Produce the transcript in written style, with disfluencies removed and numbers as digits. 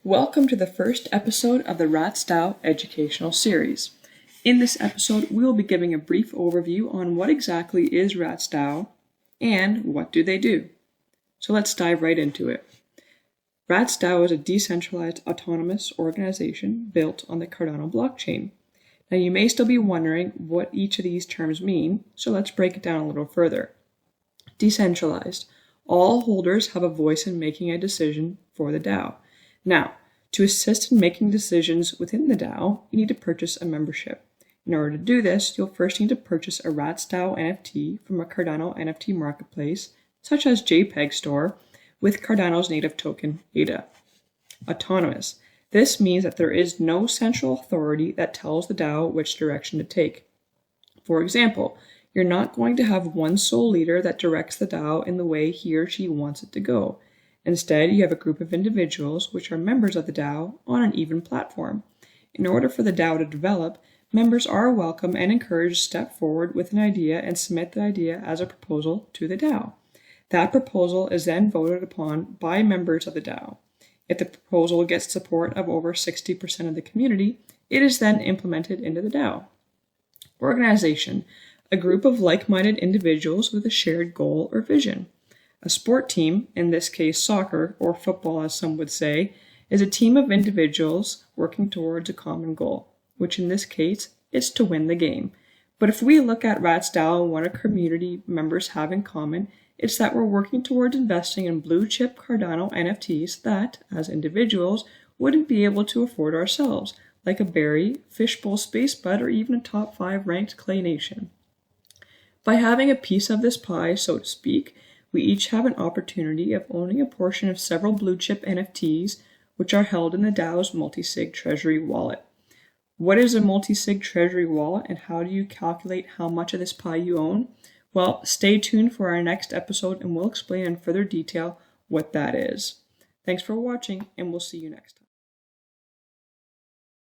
Welcome to the first episode of the RatsDAO educational series. In this episode, we will be giving a brief overview on what exactly is RatsDAO and what do they do. So let's dive right into it. RatsDAO is a decentralized autonomous organization built on the Cardano blockchain. Now you may still be wondering what each of these terms mean, so let's break it down a little further. Decentralized. All holders have a voice in making a decision for the DAO. Now, to assist in making decisions within the DAO, you need to purchase a membership. In order to do this, you'll first need to purchase a RatsDAO NFT from a Cardano NFT marketplace, such as JPEG Store, with Cardano's native token, ADA. Autonomous. This means that there is no central authority that tells the DAO which direction to take. For example, you're not going to have one sole leader that directs the DAO in the way he or she wants it to go. Instead, you have a group of individuals which are members of the DAO on an even platform. In order for the DAO to develop, members are welcome and encouraged to step forward with an idea and submit the idea as a proposal to the DAO. That proposal is then voted upon by members of the DAO. If the proposal gets support of over 60% of the community, it is then implemented into the DAO. Organization. A group of like-minded individuals with a shared goal or vision. A sport team, in this case soccer, or football as some would say, is a team of individuals working towards a common goal, which in this case is to win the game. But if we look at RatsDAO and what our community members have in common, it's that we're working towards investing in blue-chip Cardano NFTs that, as individuals, wouldn't be able to afford ourselves, like a berry, fishbowl space bud, or even a top 5 ranked Clay Nation. By having a piece of this pie, so to speak, we each have an opportunity of owning a portion of several blue-chip NFTs, which are held in the DAO's multi-sig treasury wallet. What is a multi-sig treasury wallet, and how do you calculate how much of this pie you own? Well, stay tuned for our next episode, and we'll explain in further detail what that is. Thanks for watching, and we'll see you next time.